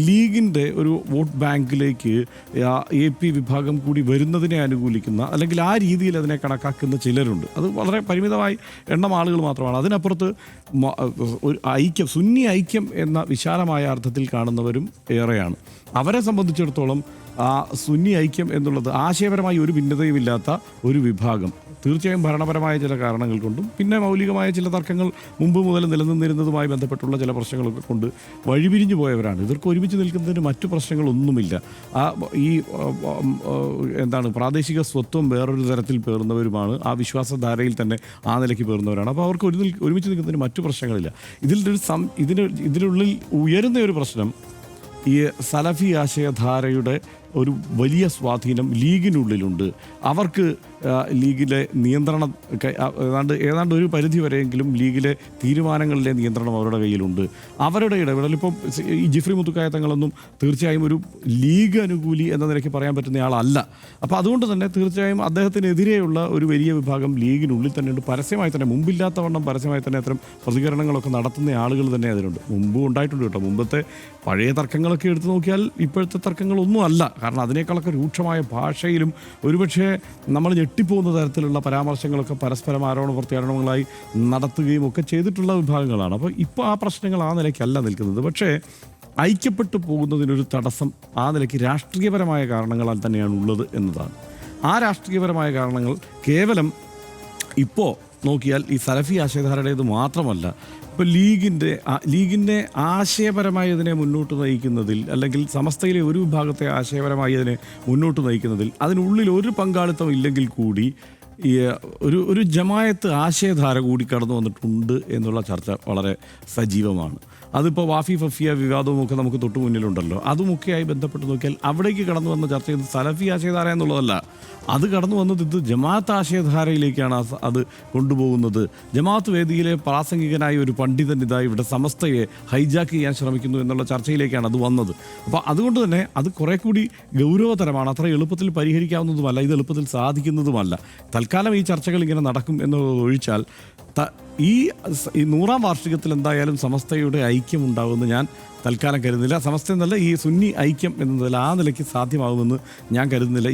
ലീഗിൻ്റെ ഒരു വോട്ട് ബാങ്കിലേക്ക് AP വിഭാഗം കൂടി വരുന്നതിനെ അനുകൂലിക്കുന്ന അല്ലെങ്കിൽ ആ രീതിയിൽ അതിനെ കണക്കാക്കുന്ന ചിലരുണ്ട്. അത് വളരെ പരിമിതമായി എണ്ണം ആളുകൾ മാത്രമാണ്. അതിനപ്പുറത്ത് ഒരു ഐക്യം, സുന്നി ഐക്യം എന്ന വിശാലമായ അർത്ഥത്തിൽ കാണുന്നവരും ഏറെയാണ്. അവരെ സംബന്ധിച്ചിടത്തോളം സുന്നി ഐക്യം എന്നുള്ളത് ആശയപരമായി ഒരു ഭിന്നതയുമില്ലാത്ത ഒരു വിഭാഗം. തീർച്ചയായും ഭരണപരമായ ചില കാരണങ്ങൾ കൊണ്ടും പിന്നെ മൗലികമായ ചില തർക്കങ്ങൾ മുമ്പ് മുതൽ നിലനിന്നിരുന്നതുമായി ബന്ധപ്പെട്ടുള്ള ചില പ്രശ്നങ്ങളൊക്കെ കൊണ്ട് വഴിപിരിഞ്ഞു പോയവരാണ്. ഇവർക്ക് ഒരുമിച്ച് നിൽക്കുന്നതിന് മറ്റു പ്രശ്നങ്ങളൊന്നുമില്ല. ഈ പ്രാദേശിക സ്വത്വം വേറൊരു തരത്തിൽ പേറുന്നവരുമാണ്. ആ വിശ്വാസധാരയിൽ തന്നെ ആ നിലയ്ക്ക് പേറുന്നവരാണ്. അപ്പോൾ അവർക്ക് ഒരുമിച്ച് നിൽക്കുന്നതിന് മറ്റു പ്രശ്നങ്ങളില്ല. ഇതിനുള്ളിൽ ഉയരുന്ന ഒരു പ്രശ്നം ഈ സലഫി ആശയധാരയുടെ ഒരു വലിയ സ്വാധീനം ലീഗിനുള്ളിലുണ്ട്. അവർക്ക് ലീഗിലെ നിയന്ത്രണം ഏതാണ്ട് ഒരു പരിധി വരെയെങ്കിലും ലീഗിലെ തീരുമാനങ്ങളിലെ നിയന്ത്രണം അവരുടെ കയ്യിലുണ്ട്. അവരുടെ ഇടപെടൽ ഇപ്പോൾ ഈ ജിഫ്രി മുത്തുക്കായ തങ്ങളൊന്നും തീർച്ചയായും ഒരു ലീഗ് അനുകൂലി എന്ന നിലയ്ക്ക് പറയാൻ പറ്റുന്ന ആളല്ല. അപ്പോൾ അതുകൊണ്ട് തന്നെ തീർച്ചയായും അദ്ദേഹത്തിനെതിരെയുള്ള ഒരു വലിയ വിഭാഗം ലീഗിനുള്ളിൽ തന്നെ ഉണ്ട്. പരസ്യമായി തന്നെ, മുമ്പില്ലാത്ത വണ്ണം പരസ്യമായി തന്നെ അത്തരം പ്രതികരണങ്ങളൊക്കെ നടത്തുന്ന ആളുകൾ തന്നെ അതിനുണ്ട്. മുമ്പും ഉണ്ടായിട്ടുണ്ട് കേട്ടോ. മുമ്പത്തെ പഴയ തർക്കങ്ങളൊക്കെ എടുത്തു നോക്കിയാൽ ഇപ്പോഴത്തെ തർക്കങ്ങളൊന്നും അല്ല. കാരണം അതിനേക്കാളൊക്കെ രൂക്ഷമായ ഭാഷയിലും ഒരുപക്ഷെ നമ്മൾ ഞെട്ടിപ്പോകുന്ന തരത്തിലുള്ള പരാമർശങ്ങളൊക്കെ പരസ്പരം ആരോപണ പ്രത്യാരോപണങ്ങളായി നടത്തുകയും ഒക്കെ ചെയ്തിട്ടുള്ള വിഭാഗങ്ങളാണ്. അപ്പോൾ ഇപ്പോൾ ആ പ്രശ്നങ്ങൾ ആ നിലയ്ക്കല്ല നിൽക്കുന്നത്. പക്ഷേ ഐക്യപ്പെട്ടു പോകുന്നതിനൊരു തടസ്സം ആ നിലയ്ക്ക് രാഷ്ട്രീയപരമായ കാരണങ്ങളാൽ തന്നെയാണ് ഉള്ളത് എന്നതാണ്. ആ രാഷ്ട്രീയപരമായ കാരണങ്ങൾ കേവലം ഇപ്പോൾ നോക്കിയാൽ ഈ സലഫി ആശയധാരയുടേത് മാത്രമല്ല. ഇപ്പോൾ ലീഗിൻ്റെ ആശയപരമായി ഇതിനെ മുന്നോട്ട് നയിക്കുന്നതിൽ, അല്ലെങ്കിൽ സമസ്തയിലെ ഒരു വിഭാഗത്തെ ആശയപരമായി അതിനെ മുന്നോട്ട് നയിക്കുന്നതിൽ അതിനുള്ളിൽ ഒരു പങ്കാളിത്തം ഇല്ലെങ്കിൽ കൂടി ഈ ഒരു ജമായത്ത് ആശയധാര കൂടി കടന്നു വന്നിട്ടുണ്ട് എന്നുള്ള ചർച്ച വളരെ സജീവമാണ്. അതിപ്പോൾ വാഫി ഫഫിയ വിവാദവും ഒക്കെ നമുക്ക് തൊട്ട് മുന്നിലുണ്ടല്ലോ. അതുമൊക്കെയായി ബന്ധപ്പെട്ട് നോക്കിയാൽ അവിടേക്ക് കടന്നു വന്ന ചർച്ച ചെയ്ത് സലഫി ആശയധാര എന്നുള്ളതല്ല. അത് കടന്നു വന്നത് ഇത് ജമാഅത്ത് ആശയധാരയിലേക്കാണ് അത് കൊണ്ടുപോകുന്നത്. ജമാഅത്ത് വേദിയിലെ പ്രാസംഗികനായ ഒരു പണ്ഡിതൻ ഇതാ ഇവിടെ സമസ്തയെ ഹൈജാക്ക് ചെയ്യാൻ ശ്രമിക്കുന്നു എന്നുള്ള ചർച്ചയിലേക്കാണ് അത് വന്നത്. അപ്പോൾ അതുകൊണ്ട് തന്നെ അത് കുറേ കൂടി ഗൗരവതരമാണ്. അത്ര എളുപ്പത്തിൽ പരിഹരിക്കാവുന്നതുമല്ല, ഇത് എളുപ്പത്തിൽ സാധിക്കുന്നതുമല്ല. തൽക്കാലം ഈ ചർച്ചകൾ ഇങ്ങനെ നടക്കും എന്നുള്ളത് ഒഴിച്ചാൽ ഈ 100-ാം വാർഷികത്തിൽ എന്തായാലും സമസ്തയുടെ ഐക്യം ഉണ്ടാകുമെന്ന് ഞാൻ തൽക്കാലം കരുതുന്നില്ല. സമസ്ത എന്നല്ല, ഈ സുന്നി ഐക്യം എന്നതിൽ ആ നിലയ്ക്ക് സാധ്യമാകുമെന്ന് ഞാൻ കരുതുന്നില്ല.